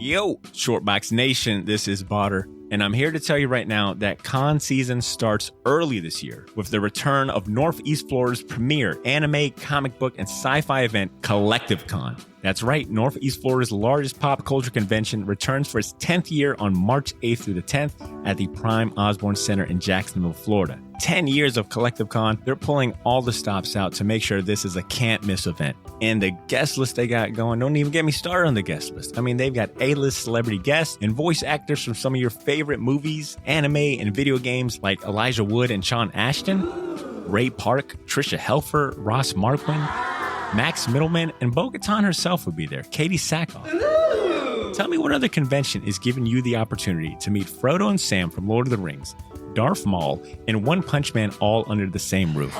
Yo, Shortbox Nation, this is Botter, and I'm here to tell you right now that con season starts early this year with the return of Northeast Florida's premier anime, comic book, and sci-fi event, Collective Con. That's right, Northeast Florida's largest pop culture convention returns for its 10th year on March 8th through the 10th at the Prime Osborne Center in Jacksonville, Florida. 10 years of Collective Con, they're pulling all the stops out to make sure this is a can't-miss event. And the guest list they got going, don't even get me started on the guest list. I mean, they've got A-list celebrity guests and voice actors from some of your favorite movies, anime, and video games like Elijah Wood and Sean Ashton, Ray Park, Trisha Helfer, Ross Marquand, Max Middleman, and Bo-Katan herself will be there, Katie Sackhoff. Tell me what other convention is giving you the opportunity to meet Frodo and Sam from Lord of the Rings, Darth Maul, and One Punch Man all under the same roof.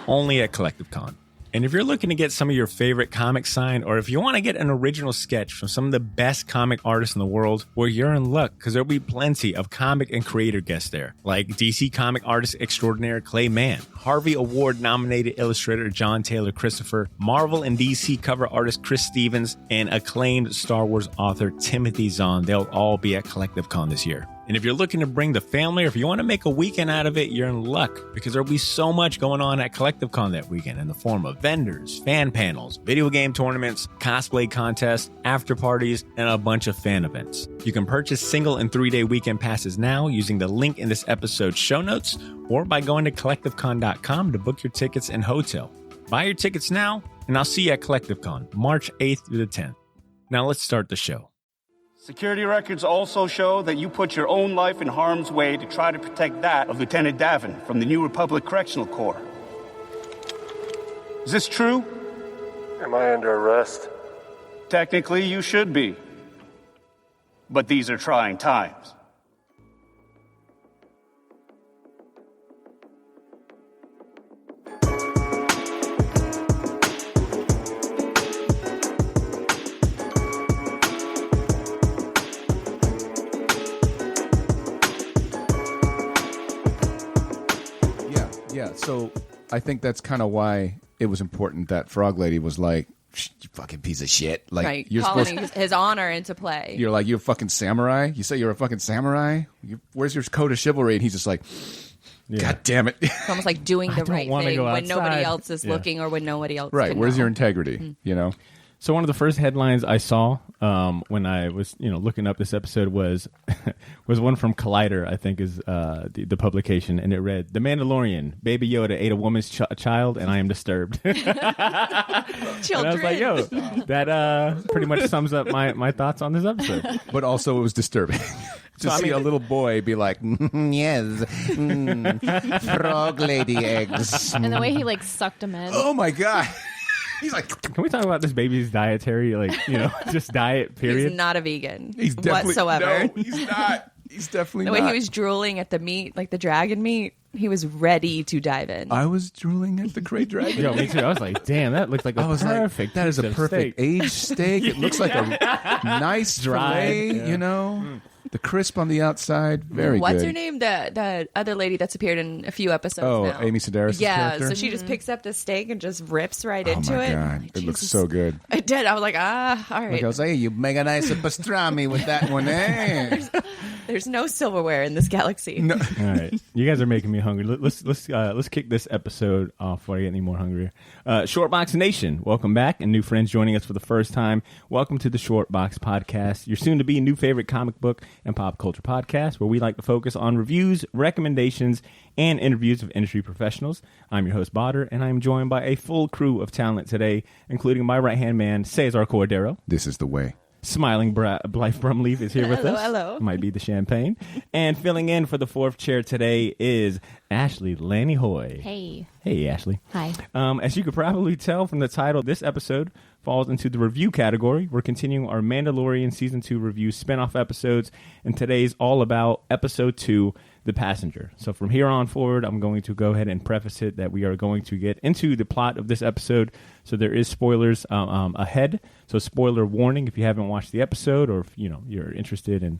Only at Collective Con. And if you're looking to get some of your favorite comics signed, or if you want to get an original sketch from some of the best comic artists in the world, well, you're in luck, because there'll be plenty of comic and creator guests there, like DC comic artist extraordinaire Clay Mann, Harvey Award-nominated illustrator John Taylor Christopher, Marvel and DC cover artist Chris Stevens, and acclaimed Star Wars author Timothy Zahn. They'll all be at Collective Con this year. And if you're looking to bring the family, or if you want to make a weekend out of it, you're in luck, because there'll be so much going on at Collective Con that weekend in the form of vendors, fan panels, video game tournaments, cosplay contests, after parties, and a bunch of fan events. You can purchase single and 3-day weekend passes now using the link in this episode's show notes, or by going to collectivecon.com to book your tickets and hotel. Buy your tickets now, and I'll see you at Collective Con, March 8th through the 10th. Now let's start the show. Security records also show that you put your own life in harm's way to try to protect that of Lieutenant Davin from the New Republic Correctional Corps. Is this true? Am I under arrest? Technically, you should be. But these are trying times. Yeah, so I think that's kind of why it was important that Frog Lady was like, you fucking piece of shit. Like, right, you're calling his honor into play. You're like, you're a fucking samurai? You say you're a fucking samurai? Where's your code of chivalry? And he's just like, God damn it. It's almost like doing the right thing when nobody else is looking, or when nobody else Right, where's your integrity, you know? So one of the first headlines I saw when I was, looking up this episode was one from Collider, I think is the publication, and it read, "The Mandalorian, Baby Yoda ate a woman's child, and I am disturbed." Children. And I was like, yo, that pretty much sums up my thoughts on this episode. But also it was disturbing. To see a little boy be like, yes, Frog Lady eggs. And the way he sucked him in. Oh my God. He's like, can we talk about this baby's dietary, just diet, period? He's not a vegan. He's definitely whatsoever. No, he's not. He's definitely the not. way he was drooling at the meat, like the dragon meat, he was ready to dive in. I was drooling at the great dragon. Yo, me too. I was like, damn, that looks like a perfect. That is a perfect aged steak. It looks like a nice Dry, fillet, The crisp on the outside, very good. What's her name? The other lady that's appeared in a few episodes now. Amy Sedaris' character? So she just picks up the steak and just rips right into it. Oh, my God. It looks so good. It did. I was like, all right. Like I was like, hey, you make a nice pastrami with that one, eh? There's no silverware in this galaxy. No. All right, you guys are making me hungry. Let's kick this episode off before I get any more hungrier. Shortbox Nation, welcome back, and new friends joining us for the first time. Welcome to the Shortbox Podcast, your soon-to-be new favorite comic book and pop culture podcast, where we like to focus on reviews, recommendations, and interviews of industry professionals. I'm your host, Botter, and I'm joined by a full crew of talent today, including my right-hand man, Cesar Cordero. This is the way. Smiling Blythe Brumleaf is here with us. Hello. Might be the champagne. And filling in for the fourth chair today is Ashley Lanny Hoy. Hey. Hey, Ashley. Hi. As you could probably tell from the title, this episode falls into the review category. We're continuing our Mandalorian Season 2 review spinoff episodes, and today's all about Episode 2, The Passenger. So from here on forward, I'm going to go ahead and preface it that we are going to get into the plot of this episode. So there is spoilers ahead. So spoiler warning if you haven't watched the episode, or if you're interested in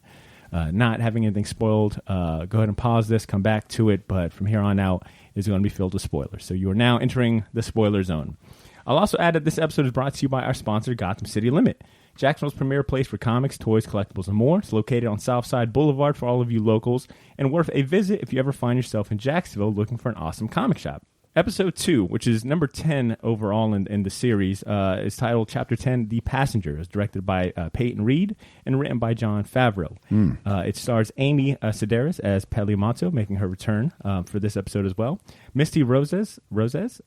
not having anything spoiled, go ahead and pause this, come back to it. But from here on out, it's going to be filled with spoilers. So you are now entering the spoiler zone. I'll also add that this episode is brought to you by our sponsor, Gotham City Limit. Jacksonville's premier place for comics, toys, collectibles, and more. It's located on Southside Boulevard for all of you locals, and worth a visit if you ever find yourself in Jacksonville looking for an awesome comic shop. Episode 2, which is number 10 overall in the series, is titled Chapter 10, The Passenger. It's directed by Peyton Reed and written by Jon Favreau. It stars Amy Sedaris as Peliamato, making her return for this episode as well. Misty Roses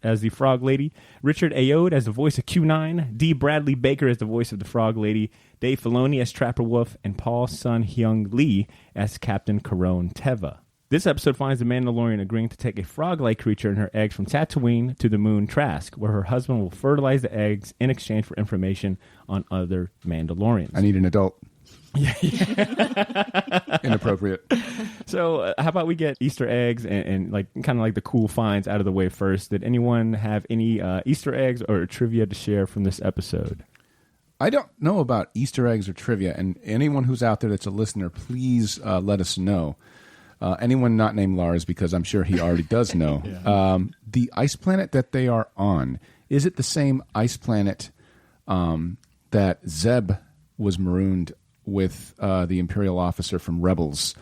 as the Frog Lady. Richard Ayoade as the voice of Q9. D. Bradley Baker as the voice of the Frog Lady. Dave Filoni as Trapper Wolf. And Paul Sun-Hyung Lee as Captain Corone Teva. This episode finds the Mandalorian agreeing to take a frog-like creature and her eggs from Tatooine to the moon Trask, where her husband will fertilize the eggs in exchange for information on other Mandalorians. I need an adult. Inappropriate. So how about we get Easter eggs and like kind of like the cool finds out of the way first. Did anyone have any Easter eggs or trivia to share from this episode? I don't know about Easter eggs or trivia, and anyone who's out there that's a listener, please let us know. Anyone not named Lars, because I'm sure he already does know. The ice planet that they are on, is it the same ice planet that Zeb was marooned with the Imperial officer from Rebels?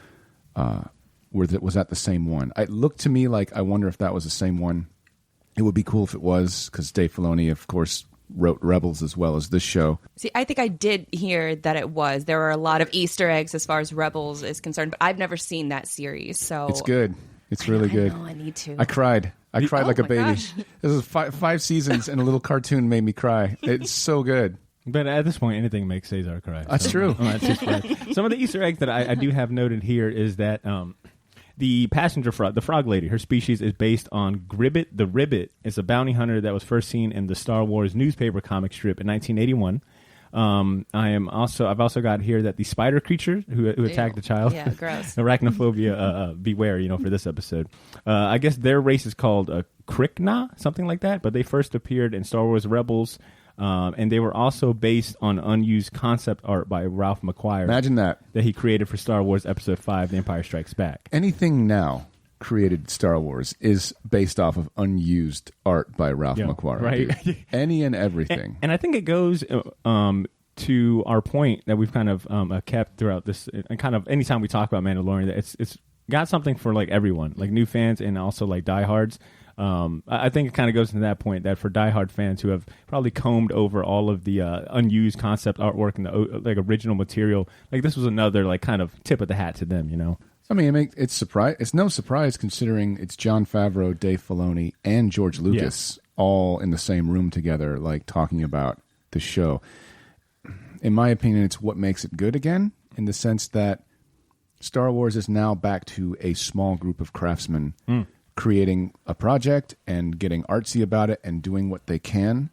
Was that the same one? It looked to me like, I wonder if that was the same one. It would be cool if it was, because Dave Filoni, of course, wrote Rebels as well as this show. See, I think I did hear that it was. There were a lot of Easter eggs as far as Rebels is concerned, but I've never seen that series, so... It's good. It's really good. I need to. I cried. I cried like a baby. Gosh. This is five seasons, and a little cartoon made me cry. It's so good. But at this point, anything makes Cesar cry. That's true. I'm not too surprised. Some of the Easter eggs that I do have noted here is that the passenger frog, the Frog Lady, her species is based on Gribbet the Ribbit. It's a bounty hunter that was first seen in the Star Wars newspaper comic strip in 1981. I've also got here that the spider creature who attacked the child. Yeah, gross. Arachnophobia, beware, for this episode. I guess their race is called Krykna, something like that, but they first appeared in Star Wars Rebels, and they were also based on unused concept art by Ralph McQuire. Imagine that he created for Star Wars Episode 5, The Empire Strikes Back. Anything now created Star Wars is based off of unused art by Ralph McQuire. Right. Any and everything. And I think it goes to our point that we've kind of kept throughout this, and kind of anytime we talk about Mandalorian, that it's got something for like everyone, like new fans and also like diehards. I think it kind of goes to that point that for diehard fans who have probably combed over all of the unused concept artwork and the like original material, like this was another like kind of tip of the hat to them, I mean, it's no surprise considering it's Jon Favreau, Dave Filoni, and George Lucas all in the same room together, like talking about the show. In my opinion, it's what makes it good again, in the sense that Star Wars is now back to a small group of craftsmen creating a project and getting artsy about it and doing what they can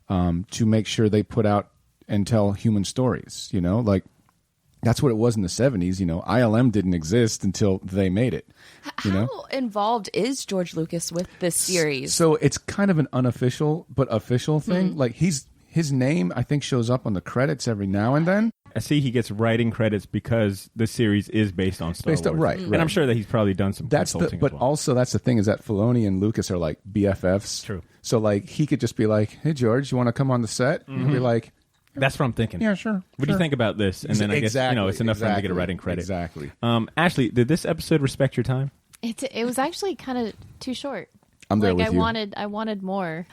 to make sure they put out and tell human stories, like that's what it was in the 70s. ILM didn't exist until they made it. How involved is George Lucas with this series? So it's kind of an unofficial but official thing. Like his name, I think, shows up on the credits every now and then. I see he gets writing credits because the series is based on Star Wars. Right. And I'm sure that he's probably done some consulting but as well. also that's the thing, is that Filoni and Lucas are like BFFs. True. So like he could just be like, "Hey George, you want to come on the set?" And he'll be like, that's what I'm thinking. "Yeah, sure. What do you think about this?" And then I guess it's enough for him to get a writing credit. Exactly. Ashley, did this episode respect your time? It was actually kind of too short. I'm there with you. I wanted more.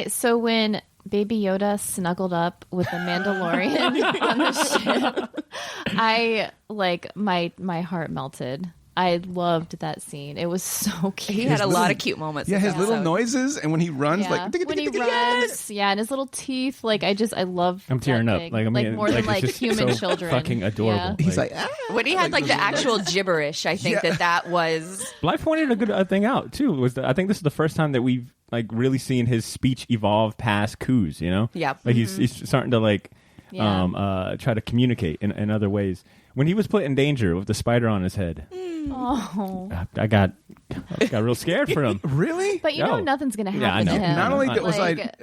So when Baby Yoda snuggled up with the Mandalorian on the ship, I my heart melted. I loved that scene. It was so cute. He had a lot of cute moments. Yeah, his little noises, and when he runs, like when he runs, and his little teeth. Like I love. I'm tearing up. Like more than like human so children. Fucking adorable. Yeah. He's like when he had like the actual gibberish. I think that was. Blythe pointed a good thing out too. I think this is the first time that we've like really seen his speech evolve past coups. Yeah. Like he's starting to like try to communicate in other ways. When he was put in danger with the spider on his head, Oh. I got real scared for him. Really? But you know No. nothing's going to Yeah, I happen to know. him. Not only was Like,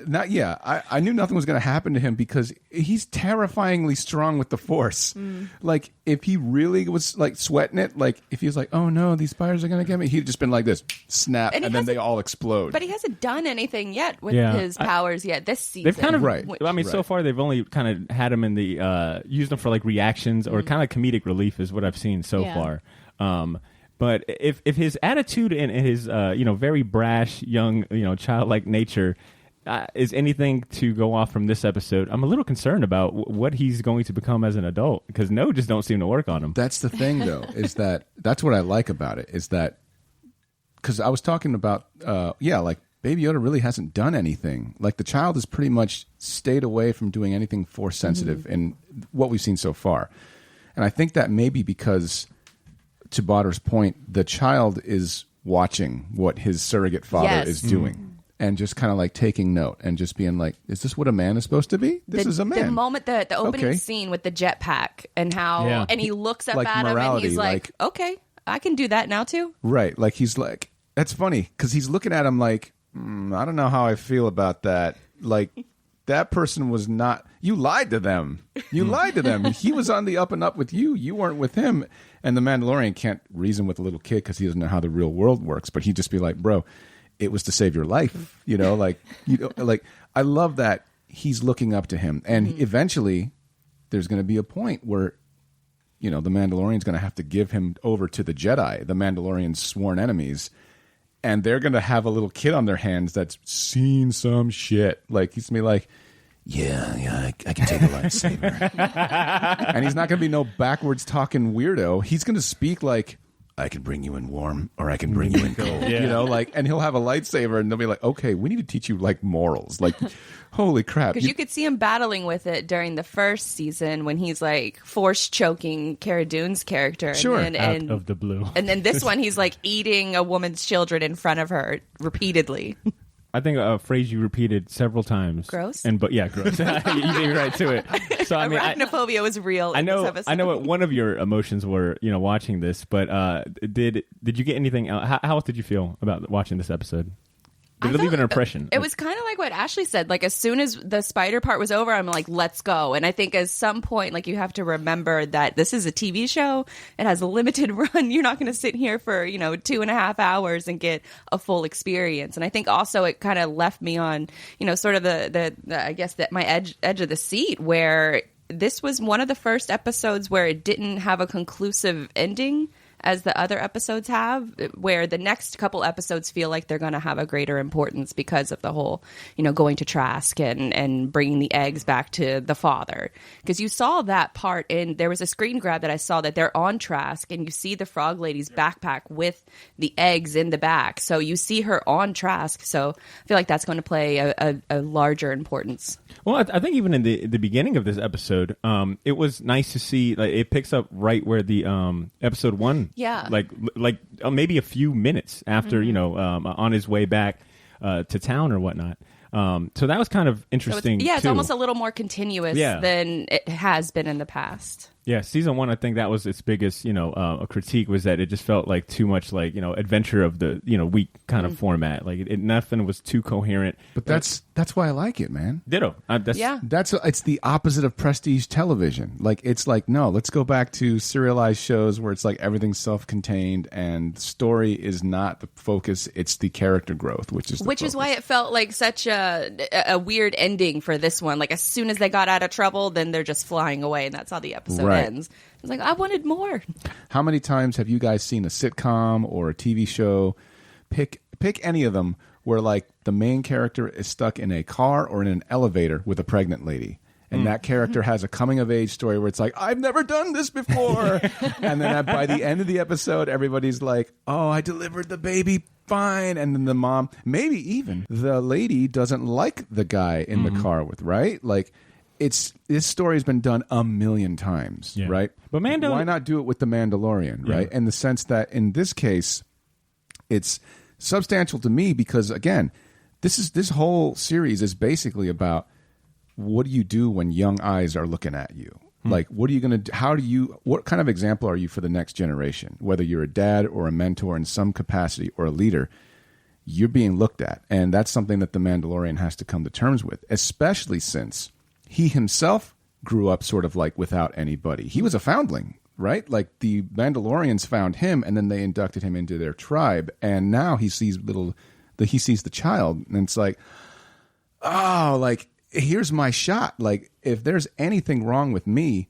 I knew nothing was going to happen to him because he's terrifyingly strong with the Force. Like, if he really was like sweating it, like if he was like, oh no, these spiders are going to get me, he'd just been like this, snap, And he and then they hasn't- all explode. But he hasn't done anything yet with Yeah. his powers yet this season. They've kind of, Right. I mean, so Right. far they've only kind of had him in the used him for like reactions or kind of comedic relief is what I've seen so Yeah. far. But if his attitude and his very brash young childlike nature is anything to go off from this episode, I'm a little concerned about what he's going to become as an adult because no just don't seem to work on him. That's the thing, though, is that's what I like about it, is that because I was talking about, like Baby Yoda really hasn't done anything. Like the child has pretty much stayed away from doing anything Force sensitive in what we've seen so far. And I think that maybe because, to Botter's point, the child is watching what his surrogate father Yes. is doing. And just kind of like taking note and just being like, is this what a man is supposed to be? This is a man. The moment the opening Okay. scene with the jetpack and how Yeah. and he looks up Like at him and morality, he's like, okay, I can do that now too. Right. Like he's like, that's funny because he's looking at him like, I don't know how I feel about that. Like that person was not, you lied to them. You lied to them. He was on the up and up with you. You weren't with him. And the Mandalorian can't reason with a little kid because he doesn't know how the real world works. But he'd just be like, bro, it was to save your life. Like I love that he's looking up to him. And eventually there's going to be a point where, the Mandalorian's going to have to give him over to the Jedi, the Mandalorian's sworn enemies. And they're going to have a little kid on their hands that's seen some shit. Like, he's going to be like, yeah, I can take a lightsaber. And he's not going to be no backwards talking weirdo. He's going to speak like, I can bring you in warm or I can bring you in cold. Yeah. And he'll have a lightsaber and they'll be like, okay, we need to teach you like morals. Like, holy crap. Because you could see him battling with it during the first season when he's like force choking Cara Dune's character. Sure. And then, Out of the blue. and then this one, he's like eating a woman's children in front of her repeatedly. I think a phrase you repeated several times. Gross? But yeah, gross. You came right to it. So I mean, Arachnophobia was real. I in know, this episode. I know what one of your emotions were, watching this. But did you get anything else? How else did you feel about watching this episode? Did it leave an impression? It was kind of like what Ashley said. Like, as soon as the spider part was over, I'm like, let's go. And I think at some point, like, you have to remember that this is a TV show. It has a limited run. You're not going to sit here for, 2.5 hours and get a full experience. And I think also it kind of left me on, sort of the I guess that my edge of the seat, where this was one of the first episodes where it didn't have a conclusive ending as the other episodes have, where the next couple episodes feel like they're going to have a greater importance because of the whole, going to Trask and bringing the eggs back to the father. Because you saw that part there was a screen grab that I saw that they're on Trask and you see the frog lady's backpack with the eggs in the back. So you see her on Trask. So I feel like that's going to play a larger importance. Well, I think even in the beginning of this episode, it was nice to see. Like, it picks up right where the episode 1. Yeah. Like maybe a few minutes after, on his way back to town or whatnot. So that was kind of interesting. It's too. almost a little more continuous than it has been in the past. Yeah, season 1, I think that was its biggest, a critique was that it just felt like too much like, adventure of the, week kind of format. Like nothing was too coherent. But that's why I like it, man. Ditto. Yeah. It's the opposite of prestige television. Like, it's like, no, let's go back to serialized shows where it's like everything's self-contained and story is not the focus. It's the character growth, which is why it felt like such a weird ending for this one. Like, as soon as they got out of trouble, then they're just flying away, and that's how the episode ends. I was like, I wanted more. How many times have you guys seen a sitcom or a TV show? Pick any of them where like the main character is stuck in a car or in an elevator with a pregnant lady. And that character has a coming of age story where it's like, I've never done this before. And then by the end of the episode, everybody's like, oh, I delivered the baby fine. And then the mom, maybe even the lady doesn't like the guy in the car with, right? Like, this story's been done a million times, right? But why not do it with the Mandalorian, right? In the sense that in this case, it's substantial to me because, again, this whole series is basically about what do you do when young eyes are looking at you? Like, what are you going to do? What kind of example are you for the next generation? Whether you're a dad or a mentor in some capacity or a leader, you're being looked at. And that's something that the Mandalorian has to come to terms with, especially since he himself grew up sort of like without anybody. He was a foundling, right? Like the Mandalorians found him and then they inducted him into their tribe. And now he sees the child and it's like, oh, like, here's my shot. Like, if there's anything wrong with me,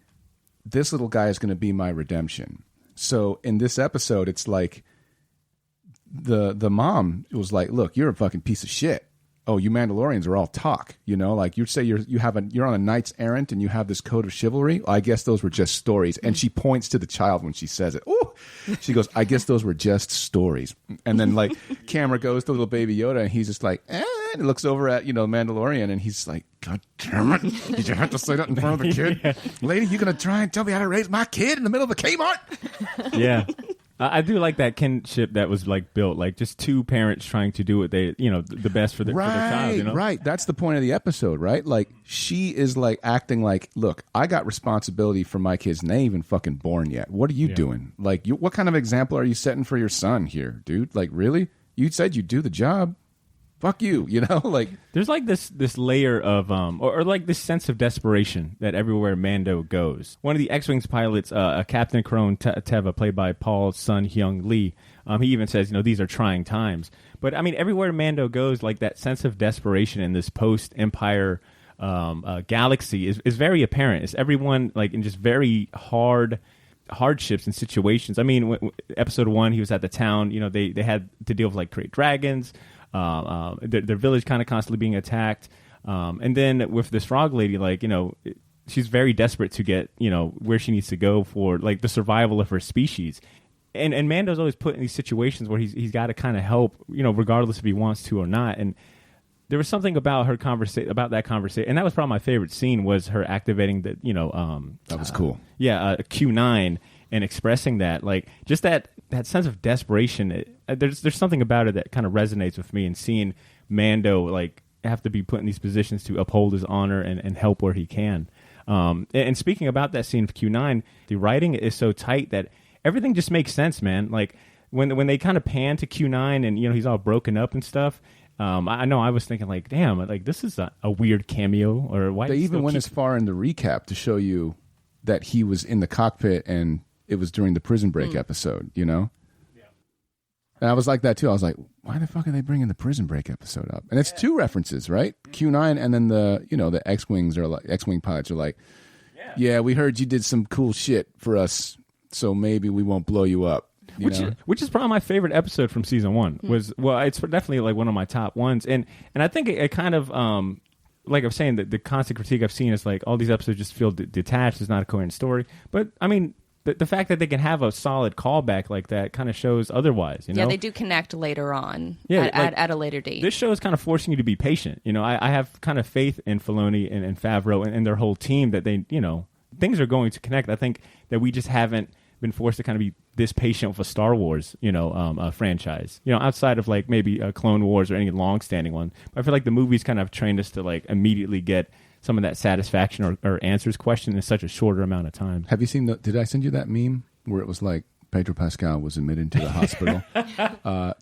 this little guy is going to be my redemption. So in this episode, it's like the mom was like, look, you're a fucking piece of shit. Oh, you Mandalorians are all talk, you know, like you say you're on a knight's errant and you have this code of chivalry. I guess those were just stories. And she points to the child when she says it. Oh, she goes, I guess those were just stories. And then like camera goes to little baby Yoda and he's just like, and looks over at, Mandalorian and he's like, God damn it. Did you have to say that in front of the kid? Yeah. Lady, you going to try and tell me how to raise my kid in the middle of a Kmart? Yeah. I do like that kinship that was like built, like just two parents trying to do what they, the best for their child. Right. That's the point of the episode, right? Like she is like acting like, look, I got responsibility for my kids and they ain't even fucking born yet. What are you doing? Like, what kind of example are you setting for your son here, dude? Like, really? You said you'd do the job. Fuck you, like there's like this layer of or like this sense of desperation that everywhere Mando goes. One of the X-Wings pilots, Captain Crone Teva, played by Paul Sun Hyung Lee, he even says, these are trying times. But I mean, everywhere Mando goes, like that sense of desperation in this post-Empire galaxy is very apparent. It's everyone like in just very hardships and situations. I mean, episode 1, he was at the town. They had to deal with like great dragons. Their village kind of constantly being attacked, and then with this frog lady, like she's very desperate to get where she needs to go for like the survival of her species, and Mando's always put in these situations where he's got to kind of help regardless if he wants to or not. And there was something about that conversation, and that was probably my favorite scene was her activating the that was cool. Q9 and expressing that, like just that sense of desperation. There's something about it that kind of resonates with me, and seeing Mando like have to be put in these positions to uphold his honor and help where he can. And speaking about that scene of Q9, the writing is so tight that everything just makes sense, man. Like when they kind of pan to Q9 and he's all broken up and stuff. I know I was thinking like, damn, like this is a weird cameo. Or why they even went as far in the recap to show you that he was in the cockpit and it was during the Prison Break episode, Yeah. And I was like that too. I was like, why the fuck are they bringing the Prison Break episode up? And it's two references, right? Q9 and then the X-Wings or like X-Wing pilots are like, yeah, we heard you did some cool shit for us, so maybe we won't blow you up. Which is probably my favorite episode from season 1. It's definitely like one of my top ones. And I think it kind of like I was saying, the constant critique I've seen is like all these episodes just feel detached. It's not a coherent story. But I mean, the fact that they can have a solid callback like that kind of shows otherwise. Yeah, they do connect later on at a later date. This show is kind of forcing you to be patient. I have kind of faith in Filoni and Favreau and their whole team that they, things are going to connect. I think that we just haven't been forced to kind of be this patient with a Star Wars, franchise. Outside of like maybe a Clone Wars or any long-standing one. But I feel like the movies kind of trained us to like immediately get some of that satisfaction or answers question in such a shorter amount of time. Have you seen did I send you that meme where it was like Pedro Pascal was admitted to the hospital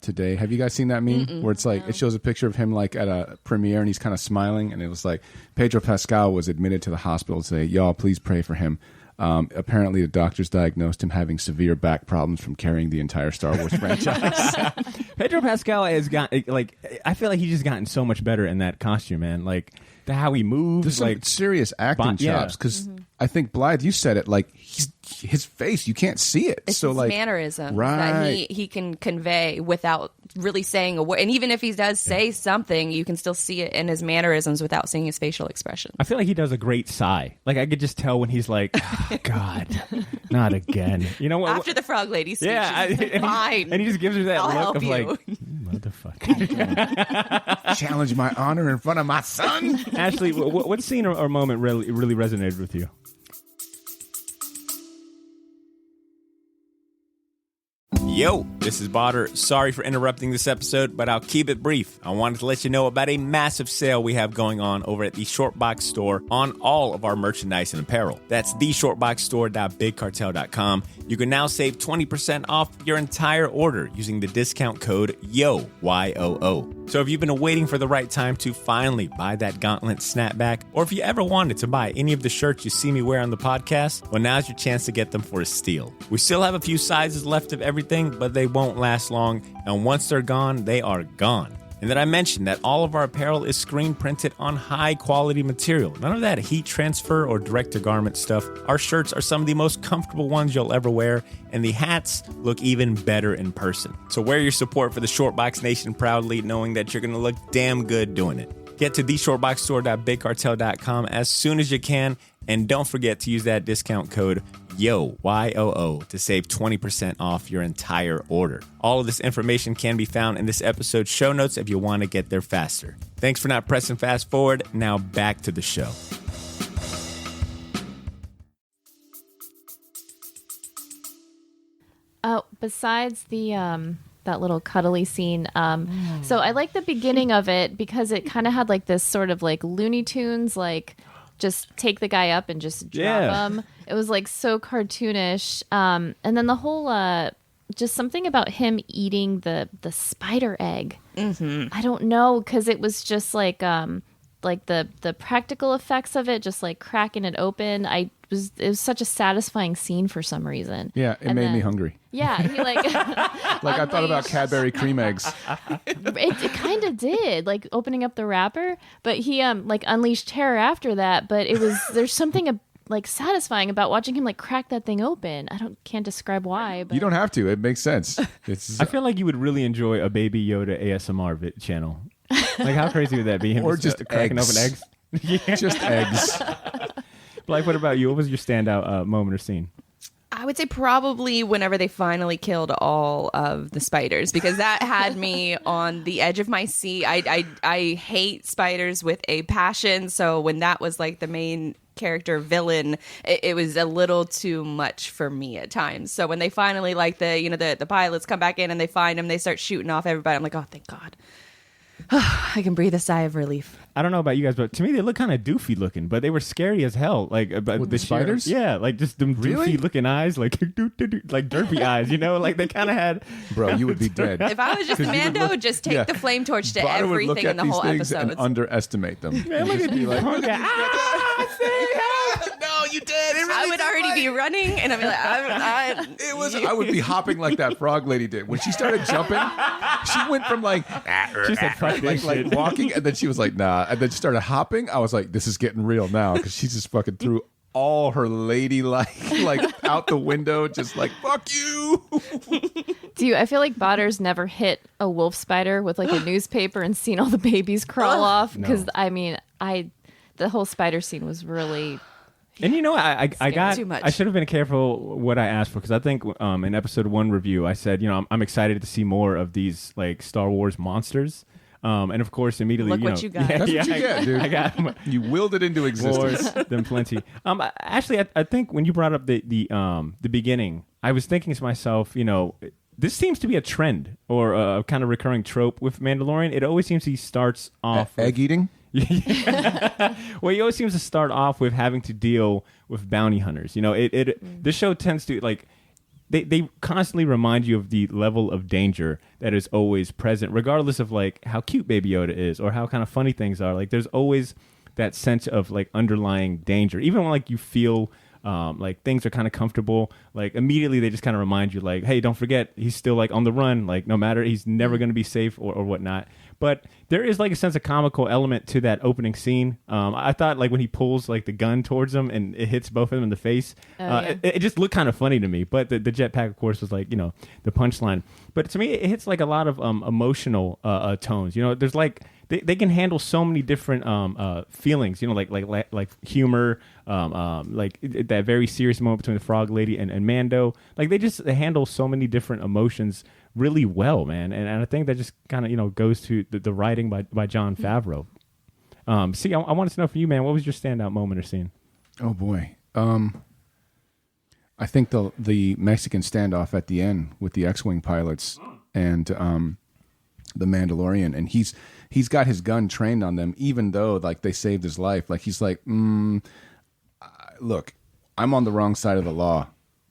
today? Have you guys seen that meme where it's like it shows a picture of him like at a premiere and he's kind of smiling and it was like Pedro Pascal was admitted to the hospital today. Y'all please pray for him. Apparently the doctors diagnosed him having severe back problems from carrying the entire Star Wars franchise. Pedro Pascal has got like I feel like he's just gotten so much better in that costume, man. Like how he moves, there's like some serious acting chops. Because I think Blythe, you said it. Like his face, you can't see it. It's so his like mannerisms right. that he can convey without really saying a word. And even if he does say something, you can still see it in his mannerisms without seeing his facial expression. I feel like he does a great sigh. Like I could just tell when he's like, oh, God, not again. You know what? After the frog lady speech, fine. And he just gives her that I'll look of you. like, motherfucker. Challenge my honor in front of my son. Ashley, what scene or moment really resonated with you? Yo, this is Botter. Sorry for interrupting this episode, but I'll keep it brief. I wanted to let you know about a massive sale we have going on over at the Shortbox Store on all of our merchandise and apparel. That's theshortboxstore.bigcartel.com. You can now save 20% off your entire order using the discount code YOO, Y-O-O. So if you've been waiting for the right time to finally buy that gauntlet snapback, or if you ever wanted to buy any of the shirts you see me wear on the podcast, well, now's your chance to get them for a steal. We still have a few sizes left of everything, but they won't last long, and once they're gone, they are gone. And then I mentioned that all of our apparel is screen printed on high quality material. None of that heat transfer or direct to garment stuff. Our shirts are some of the most comfortable ones you'll ever wear, and the hats look even better in person. So wear your support for the Shortbox Nation proudly, knowing that you're going to look damn good doing it. Get to theshortboxstore.bigcartel.com as soon as you can, and don't forget to use that discount code YOO, Y-O-O, to save 20% off your entire order. All of this information can be found in this episode's show notes if you want to get there faster. Thanks for not pressing fast forward. Now back to the show. Besides the that little cuddly scene, so I like the beginning of it because it kind of had like this sort of like Looney Tunes, like just take the guy up and just drop him. It was like so cartoonish, and then the whole just something about him eating the spider egg. I don't know, because it was just like the practical effects of it, just like cracking it open. It was such a satisfying scene for some reason. Yeah, it made me hungry. Yeah, he like like I thought about Cadbury cream eggs. It kind of did, like opening up the wrapper, but he like unleashed terror after that. But there's something like satisfying about watching him like crack that thing open. Can't describe why. But You don't have to. It makes sense. I feel like you would really enjoy a Baby Yoda ASMR channel. Like, how crazy would that be? Him Or just cracking eggs. open eggs. Yeah. Just eggs. Like, what about you? What was your standout moment or scene? I would say probably whenever they finally killed all of the spiders, because that had me on the edge of my seat. I hate spiders with a passion. So when that was like the main character villain, it was a little too much for me at times. So when they finally like the pilots come back in and they find him, they start shooting off everybody. I'm like, oh, thank God. I can breathe a sigh of relief. I don't know about you guys, but to me they look kind of doofy looking, but they were scary as hell. Like With the spiders? Yeah, like just them Really? doofy looking eyes, like like derpy eyes. You know, like they kind of had. Bro, you would be dead. If I was just Mando, just take the flame torch to Botter would look everything at in the these whole things episode. and underestimate them. Man, look at you, punk guy. No, you did. I would already be running, and I'd be like, I would be hopping like that frog lady did. When she started jumping, she went from like She said, "Fuck this like shit." walking, and then she was like, nah. And then she started hopping. I was like, this is getting real now, because she just fucking threw all her lady like out the window, just like, fuck you. I feel like Botter's never hit a wolf spider with like a newspaper and seen all the babies crawl off, because the whole spider scene was really. And you know, I got too much. I should have been careful what I asked for, because I think in episode 1 review I said, you know, I'm excited to see more of these like Star Wars monsters. And of course, immediately, Look what you got. That's what you get, dude. I got You willed it into existence. wars than plenty. Actually, I think when you brought up the beginning, I was thinking to myself, you know, this seems to be a trend or a kind of recurring trope with Mandalorian. It always seems he starts off Egg eating? Well, he always seems to start off with having to deal with bounty hunters. You know, this show tends to like. They constantly remind you of the level of danger that is always present, regardless of like how cute Baby Yoda is or how kind of funny things are. Like there's always that sense of like underlying danger, even when like you feel like things are kind of comfortable. Like immediately they just kind of remind you, like, hey, don't forget he's still like on the run. Like no matter, he's never going to be safe or whatnot. But there is like a sense of comical element to that opening scene. I thought like when he pulls like the gun towards him and it hits both of them in the face, it just looked kind of funny to me. But the jetpack, of course, was like, you know, the punchline. But to me, it hits like a lot of emotional tones. You know, there's like they can handle so many different feelings. You know, like humor, like that very serious moment between the frog lady and Mando. Like they handle so many different emotions really well, man, and I think that just kind of, you know, goes to the writing by Jon Favreau. See, I wanted to know from you, man, what was your standout moment or scene? Oh boy. I think the Mexican standoff at the end with the X-wing pilots and the Mandalorian, and he's got his gun trained on them, even though like they saved his life. Like he's like, look, I'm on the wrong side of the law,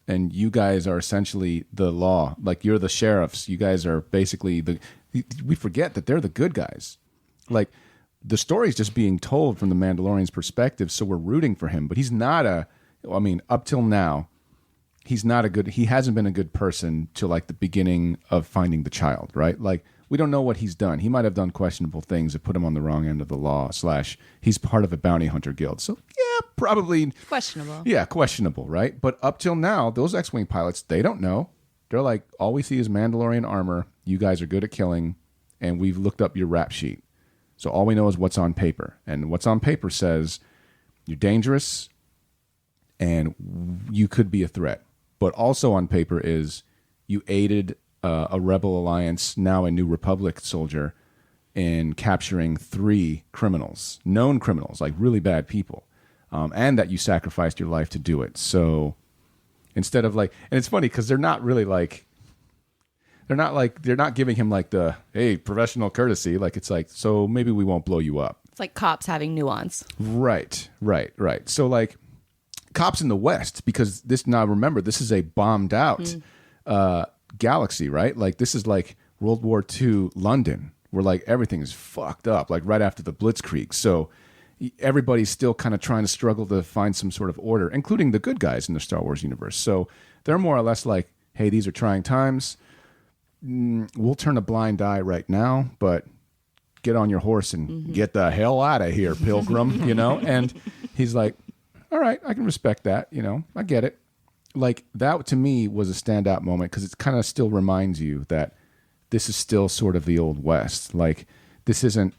and you guys are essentially the law. Like you're the sheriffs. You guys are basically we forget that they're the good guys. Like the story's just being told from the Mandalorian's perspective, so we're rooting for him. But he's not up till now, he hasn't been a good person till like the beginning of finding the child, right? Like we don't know what he's done. He might have done questionable things that put him on the wrong end of the law / he's part of a bounty hunter guild. So yeah, probably questionable. Yeah, questionable, right? But up till now, those X-wing pilots, they don't know. They're like, all we see is Mandalorian armor. You guys are good at killing, and we've looked up your rap sheet. So all we know is what's on paper. And what's on paper says you're dangerous and you could be a threat. But also on paper is you aided a Rebel Alliance, now a New Republic soldier, in capturing 3 criminals, known criminals, like really bad people, and that you sacrificed your life to do it. So instead of like, and it's funny because they're not giving him like the, hey, professional courtesy. Like it's like, so maybe we won't blow you up. It's like cops having nuance. Right. So like cops in the West, because remember, this is a bombed out galaxy, right? Like this is like World War II London, where like everything is fucked up, like right after the Blitzkrieg. So everybody's still kind of trying to struggle to find some sort of order, including the good guys in the Star Wars universe. So they're more or less like, hey, these are trying times. We'll turn a blind eye right now, but get on your horse and get the hell out of here, pilgrim, And he's like, all right, I can respect that, I get it. Like that to me was a standout moment because it kind of still reminds you that this is still sort of the old West. Like this isn't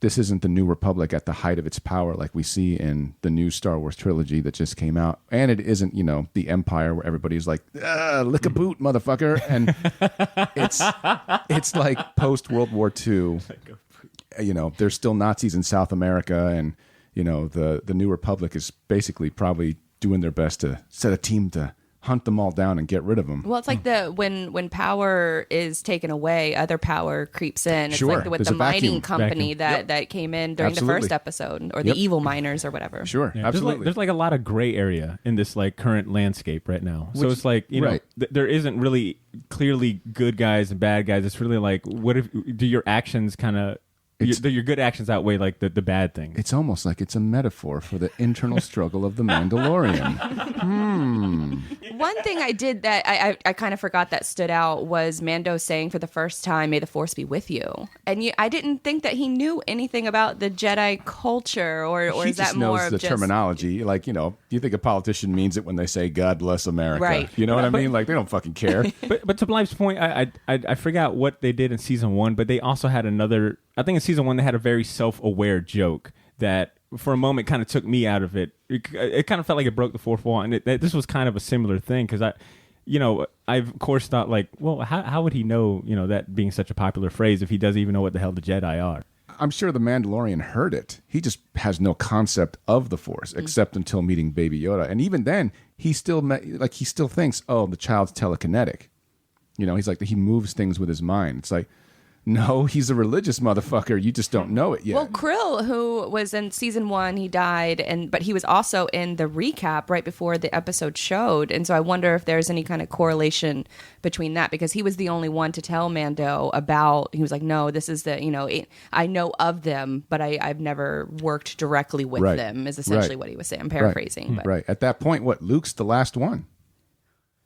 the New Republic at the height of its power like we see in the new Star Wars trilogy that just came out. And it isn't, the Empire where everybody's like, lick a boot, motherfucker. And it's like post World War II. There's still Nazis in South America, and the New Republic is basically probably doing their best to set a team to hunt them all down and get rid of them. Well, it's like when power is taken away, other power creeps in. It's Sure. like with There's the a vacuum. mining company that came in during Absolutely. the first episode, or the evil miners or whatever. Sure, Yeah, absolutely. There's like a lot of gray area in this like current landscape right now. So it's like, right. there isn't really clearly good guys and bad guys. It's really like, what if do your actions kind of your good actions outweigh like the bad things? It's almost like it's a metaphor for the internal struggle of the Mandalorian. One thing I did that I kind of forgot that stood out was Mando saying for the first time, "May the Force be with you." And I didn't think that he knew anything about the Jedi culture, or He is just that more knows of the just terminology. Like, you think a politician means it when they say "God bless America." Right. You know what I mean? Like, they don't fucking care. But to Blythe's point, I forgot what they did in season 1, but they also had another. I think in season 1 they had a very self-aware joke that for a moment kind of took me out of it. It kind of felt like it broke the fourth wall, and this was kind of a similar thing because I of course thought like, well, how would he know, that being such a popular phrase if he doesn't even know what the hell the Jedi are? I'm sure the Mandalorian heard it. He just has no concept of the Force except until meeting Baby Yoda, and even then, he still thinks, oh, the child's telekinetic. He's like he moves things with his mind. It's like, no, he's a religious motherfucker. You just don't know it yet. Well, Krill, who was in season 1, he died, but he was also in the recap right before the episode showed, and so I wonder if there's any kind of correlation between that, because he was the only one to tell Mando about. He was like, "No, this is I know of them, but I've never worked directly with Right. them." Is essentially Right. what he was saying. I'm paraphrasing, but Right. At that point, Luke's the last one.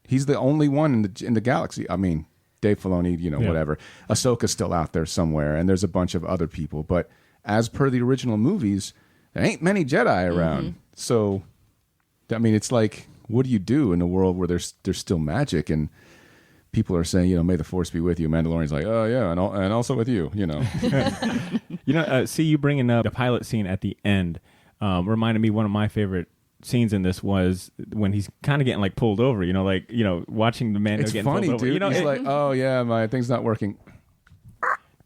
He's the only one in the galaxy. I mean, Dave Filoni, whatever. Ahsoka's still out there somewhere, and there's a bunch of other people. But as per the original movies, there ain't many Jedi around. So, I mean, it's like, what do you do in a world where there's still magic and people are saying, may the Force be with you? Mandalorian's like, oh yeah, and also with you, See, you bringing up the pilot scene at the end reminded me one of my favorite scenes in this was when he's kind of getting like pulled over, watching the Mando It's getting funny, pulled over. dude. He's like, oh yeah, my thing's not working.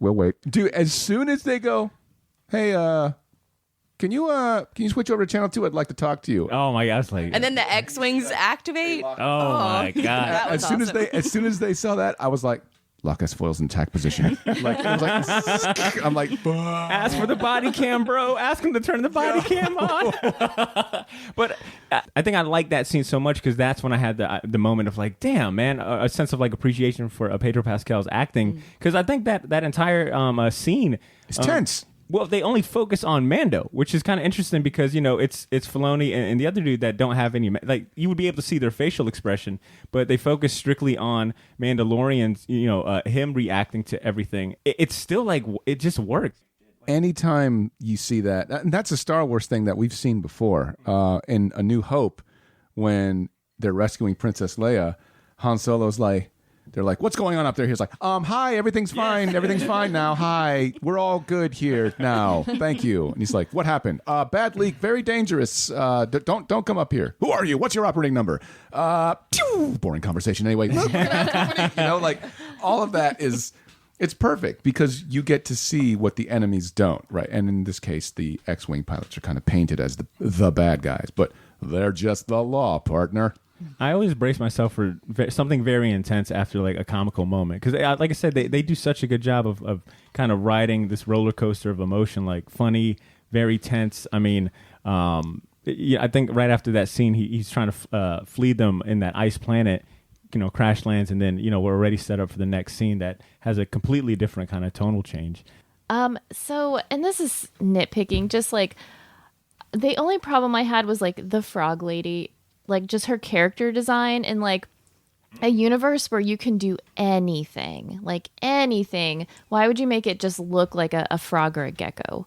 We'll wait. Dude, as soon as they go, hey, can you switch over to channel 2? I'd like to talk to you. Oh my gosh! Like, And then the X-wings activate. oh my god! That was As soon as they saw that, I was like, lock S foils in attack position. Like it was like I'm like, Ask for the body cam, bro. Ask him to turn the body cam on. But I think I like that scene so much because that's when I had the moment of like, damn, man, a sense of like appreciation for Pedro Pascal's acting, because I think that entire scene it's tense. Well, they only focus on Mando, which is kind of interesting because, it's Filoni and the other dude that don't have any, like, you would be able to see their facial expression, but they focus strictly on Mandalorian's, him reacting to everything. It's still like, it just works. Anytime you see that, and that's a Star Wars thing that we've seen before in A New Hope, when they're rescuing Princess Leia, Han Solo's like, they're like, what's going on up there? He's like, hi, everything's fine. Everything's fine now. Hi, we're all good here now. Thank you. And he's like, what happened? Bad leak, very dangerous. Don't come up here. Who are you? What's your operating number? Boring conversation anyway. Look at that company. Like all of that is, it's perfect because you get to see what the enemies don't, right? And in this case, the X-Wing pilots are kind of painted as the bad guys, but they're just the law, partner. I always brace myself for something very intense after like a comical moment because, like I said, they do such a good job of kind of riding this roller coaster of emotion, like funny, very tense. I mean, I think right after that scene, he's trying to flee them in that ice planet, crash lands, and then we're already set up for the next scene that has a completely different kind of tonal change. So, and this is nitpicking, just like the only problem I had was like the frog lady. Like just her character design in like a universe where you can do anything, like anything. Why would you make it just look like a frog or a gecko?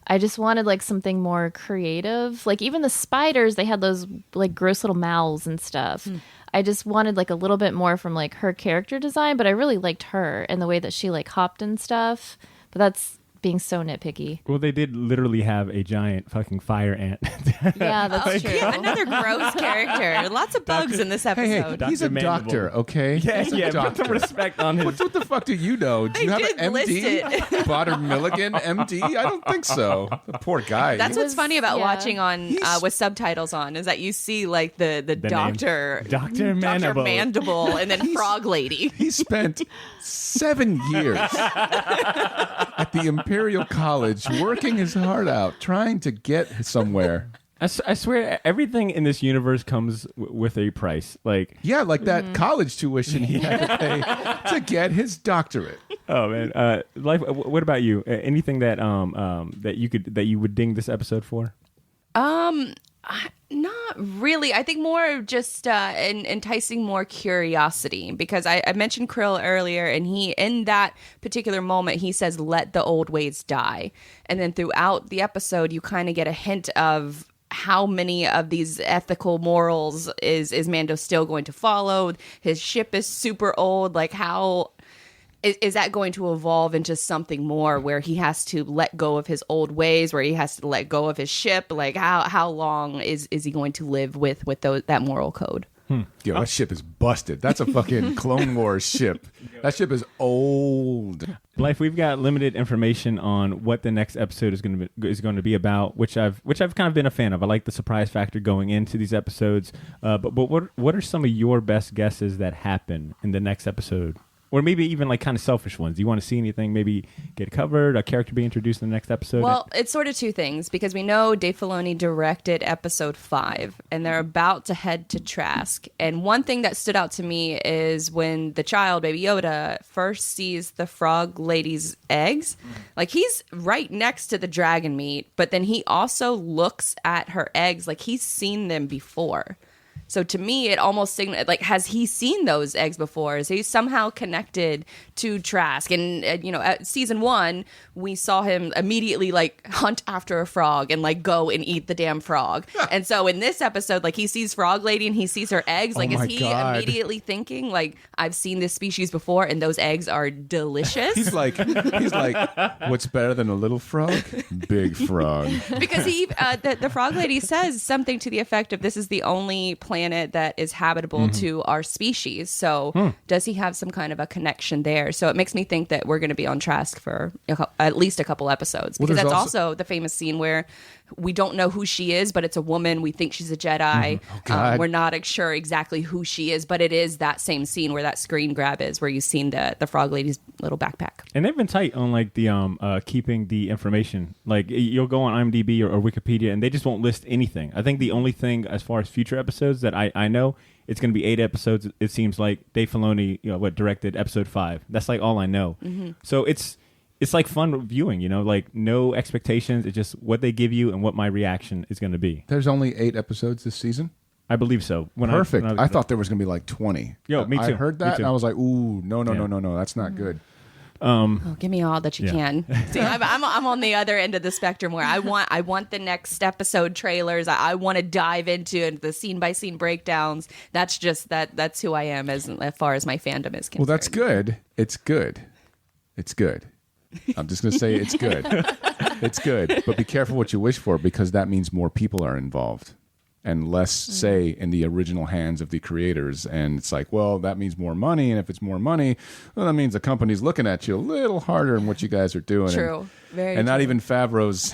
I just wanted like something more creative. Like even the spiders, they had those like gross little mouths and stuff. I just wanted like a little bit more from like her character design, but I really liked her and the way that she like hopped and stuff. But that's being so nitpicky. Well, they did literally have a giant fucking fire ant. Yeah, that's true. Yeah, another gross character. Lots of bugs in this episode. Hey, he's a doctor, okay? Yeah, put some respect on his... What the fuck do you know? Do you have an MD? Potter Milligan, MD? I don't think so. The poor guy. That's what's funny about yeah. watching on with subtitles on is that you see like the doctor, Dr. Mandible, and then Frog Lady. He spent 7 years at the Imperial College working his heart out, trying to get somewhere. I swear, everything in this universe comes with a price. Like, yeah, like that college tuition he had to pay to get his doctorate. Oh man, Life. What about you? Anything that that you would ding this episode for? Not really. I think more just enticing more curiosity because I mentioned Krill earlier, and he in that particular moment he says, "Let the old ways die," and then throughout the episode you kind of get a hint of how many of these ethical morals is Mando still going to follow. His ship is super old. Like how is that going to evolve into something more where he has to let go of his old ways, where he has to let go of his ship? Like how long is he going to live with that moral code? Yo, that ship is busted. That's a fucking Clone Wars ship. That ship is old. Life, we've got limited information on what the next episode is going to be about, which I've kind of been a fan of. I like the surprise factor going into these episodes. But what are some of your best guesses that happen in the next episode? Or maybe even like kind of selfish ones. Do you want to see anything maybe get covered, a character be introduced in the next episode? Well, it's sort of two things because we know Dave Filoni directed episode 5 and they're about to head to Trask. And one thing that stood out to me is when the child, Baby Yoda, first sees the frog lady's eggs. Like he's right next to the dragon meat, but then he also looks at her eggs like he's seen them before. So to me, it almost signaled, like, has he seen those eggs before? Is he somehow connected to Trask? And, at season 1, we saw him immediately, like, hunt after a frog and, like, go and eat the damn frog. And so in this episode, like, he sees Frog Lady and he sees her eggs. Like, is he immediately thinking, like, I've seen this species before and those eggs are delicious? He's like, what's better than a little frog? Big frog. Because the Frog Lady says something to the effect of, this is the only planet that is habitable to our species. So does he have some kind of a connection there? So it makes me think that we're going to be on Trask for at least a couple episodes, because that's also the famous scene where we don't know who she is, but it's a woman. We think she's a Jedi. God. We're not sure exactly who she is, but it is that same scene where that screen grab is, where you've seen the frog lady's little backpack. And they've been tight on like the keeping the information. Like you'll go on IMDb or Wikipedia, and they just won't list anything. I think the only thing as far as future episodes that I know, it's going to be 8 episodes. It seems like Dave Filoni, directed episode 5. That's like all I know. So it's like fun viewing, like no expectations. It's just what they give you and what my reaction is going to be. There's only 8 episodes this season? I believe so. Perfect. I thought there was going to be like 20. Yo, me too. I heard Me that too. and I was like, ooh, no, that's not good. Oh, give me all that you can. See, I'm on the other end of the spectrum where I want the next episode trailers. I want to dive into the scene by scene breakdowns. That's just that's who I am as far as my fandom is concerned. Well, that's good. It's good. It's good. I'm just going to say it's good. It's good. But be careful what you wish for, because that means more people are involved and less, say, in the original hands of the creators. And it's like, well, that means more money. And if it's more money, well, that means the company's looking at you a little harder in what you guys are doing. True. Very and not true. even Favreau's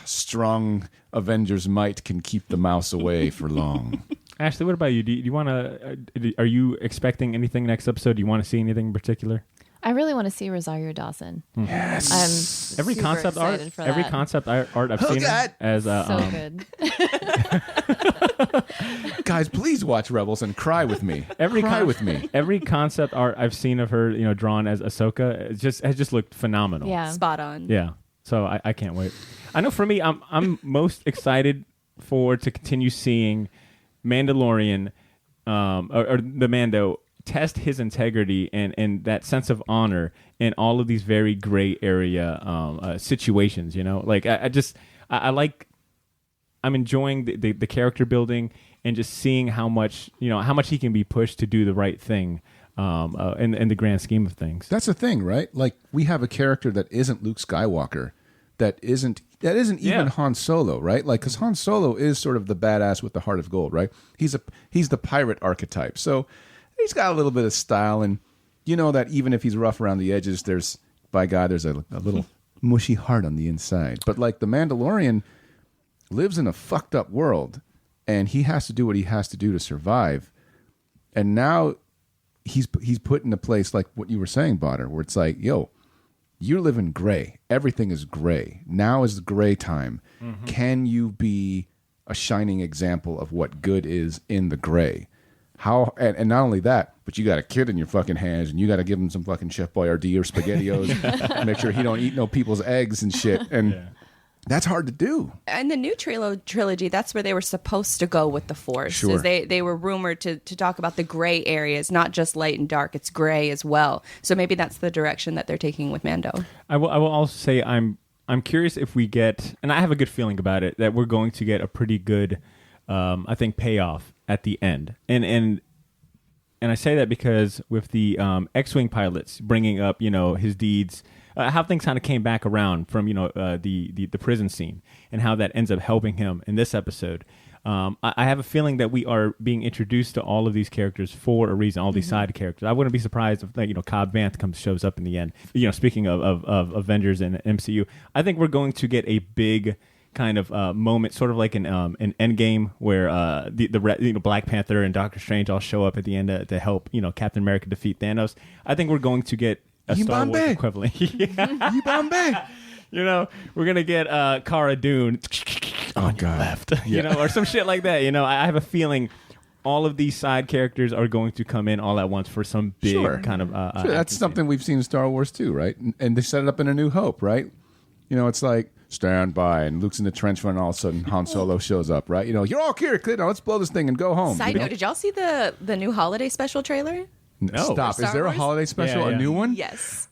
strong Avengers might can keep the mouse away for long. Ashley, what about you? Do you want to? Are you expecting anything next episode? Do you want to see anything in particular? I really want to see Rosario Dawson. Yes. I'm Every super concept art, excited for every that. concept art I've seen God. as So good. Guys, please watch Rebels and cry with me. Cry with me. Every concept art I've seen of her, drawn as Ahsoka, has just looked phenomenal. Yeah. Spot on. Yeah. So I can't wait. I know for me, I'm most excited to continue seeing Mandalorian, or the Mando, test his integrity and that sense of honor in all of these very gray area situations. Like I'm enjoying the character building and just seeing how much he can be pushed to do the right thing in the grand scheme of things. That's the thing, right? Like, we have a character that isn't Luke Skywalker, that isn't even Yeah. Han Solo, right? Like, because Han Solo is sort of the badass with the heart of gold, right? He's the pirate archetype, so he's got a little bit of style, and that even if he's rough around the edges, there's a little mushy heart on the inside. But like the Mandalorian lives in a fucked up world, and he has to do what he has to do to survive, and now he's put in a place like what you were saying, Botter, where it's like, yo, you live in gray. Everything is gray. Now is the gray time. Mm-hmm. Can you be a shining example of what good is in the gray? How and not only that, but you got a kid in your fucking hands, and you got to give him some fucking Chef Boyardee or SpaghettiOs. Make sure he don't eat no people's eggs and shit. And that's hard to do. And the new trilogy, that's where they were supposed to go with the Force. Sure. Is they were rumored to talk about the gray areas, not just light and dark. It's gray as well. So maybe that's the direction that they're taking with Mando. I will also say I'm curious if we get, and I have a good feeling about it, that we're going to get a pretty good, I think, payoff at the end. And I say that because with the X-Wing pilots bringing up, his deeds, how things kind of came back around from, the prison scene, and how that ends up helping him in this episode. I have a feeling that we are being introduced to all of these characters for a reason, all these side characters. I wouldn't be surprised if, Cobb Vanth shows up in the end. Speaking of Avengers and MCU, I think we're going to get a big kind of moment, sort of like an Endgame, where the Black Panther and Doctor Strange all show up at the end to help Captain America defeat Thanos. I think we're going to get a Star Wars equivalent. We're gonna get Cara Dune on your left, or some shit like that. I have a feeling all of these side characters are going to come in all at once for some big kind of. Sure, that's something we've seen in Star Wars too, right? And they set it up in A New Hope, right? It's like, stand by, and Luke's in the trench run, and all of a sudden Han Solo shows up, right? You're all here, now let's blow this thing and go home. Side note, did y'all see the new holiday special trailer? No. Stop. Star Is there a Wars? holiday special? Yeah. A new one? Yes.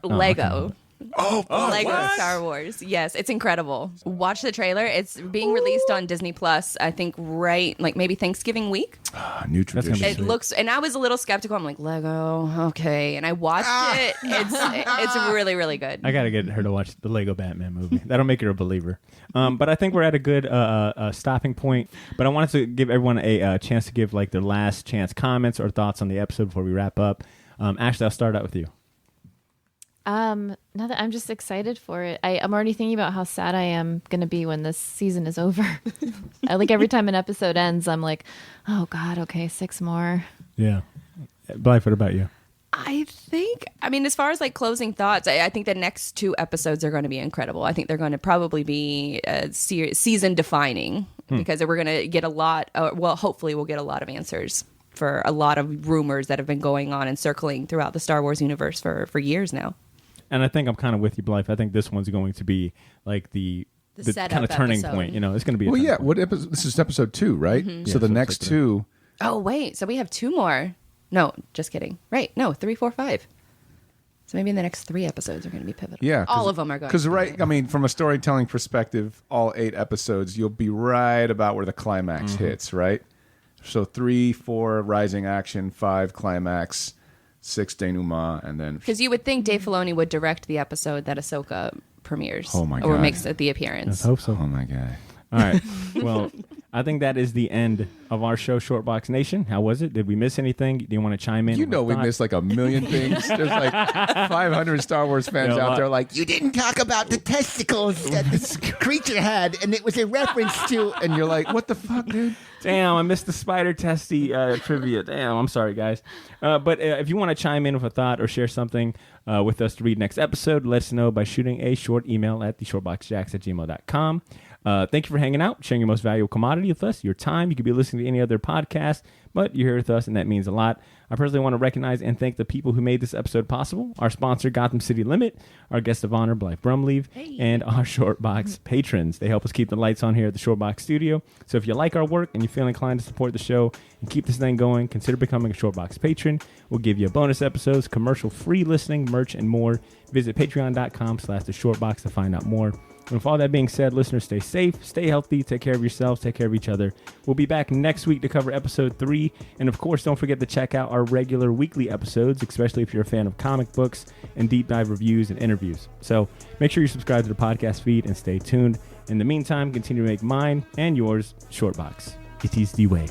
Lego. Lego what? Star Wars. Yes, it's incredible. Watch the trailer. It's being released on Disney Plus, I think, maybe Thanksgiving week. New gonna tradition. be It looks, and I was a little skeptical. I'm like, Lego, okay. And I watched it. It's really, really good. I gotta get her to watch the Lego Batman movie. That'll make her a believer. But I think we're at a good stopping point. But I wanted to give everyone a chance to give their last chance comments or thoughts on the episode before we wrap up. Ashley, I'll start out with you. Now that I'm just excited for it. I'm already thinking about how sad I am going to be when this season is over. I like every time an episode ends, I'm like, oh God, okay, 6 more. Yeah. Blythe, what about you? I mean, as far as like closing thoughts, I think the next 2 episodes are going to be incredible. I think they're going to probably be season defining because we're going to get a lot. Hopefully we'll get a lot of answers for a lot of rumors that have been going on and circling throughout the Star Wars universe for years now. And I think I'm kind of with you, Blythe. I think this one's going to be like the kind of turning episode. point. You know, it's going to be. Well, yeah. What episode? This is episode 2, right? So the next 2. Oh wait, so we have 2 more. No, just kidding. Right? No, 3, 4, 5. So maybe the next 3 episodes are going to be pivotal. Yeah, all of them are going. Because I mean, from a storytelling perspective, all 8 episodes, you'll be right about where the climax hits, right? So 3, 4, rising action, 5, climax, 6, denouement, and then because you would think Dave Filoni would direct the episode that Ahsoka premieres. Oh my Or God. makes the appearance. I hope so. oh my God. All right. Well, I think that is the end of our show, Shortbox Nation. How was it? Did we miss anything? Do you want to chime in? You know we missed like a million things. There's like 500 Star Wars fans out there like, You didn't talk about the testicles that this creature had, and it was a reference to. and you're like, what the fuck, dude? Damn, I missed the spider testy trivia. Damn, I'm sorry, guys. But if you want to chime in with a thought or share something with us to read next episode, let us know by shooting a short email at theshortboxjacks@gmail.com. Thank you for hanging out, sharing your most valuable commodity with us, your time. You could be listening to any other podcast, but you're here with us, and that means a lot. I personally want to recognize and thank the people who made this episode possible. Our sponsor, Gotham City Limit, our guest of honor, Blythe Brumleve, and our Shortbox patrons. They help us keep the lights on here at the Shortbox studio. So if you like our work and you feel inclined to support the show and keep this thing going, consider becoming a Shortbox patron. We'll give you bonus episodes, commercial-free listening, merch, and more. Visit patreon.com/theshortbox to find out more. And with all that being said, listeners, stay safe, stay healthy, take care of yourselves, take care of each other. We'll be back next week to cover episode 3. And of course, don't forget to check out our regular weekly episodes, especially if you're a fan of comic books and deep dive reviews and interviews. So make sure you subscribe to the podcast feed and stay tuned. In the meantime, continue to make mine and yours Shortbox. It is the way.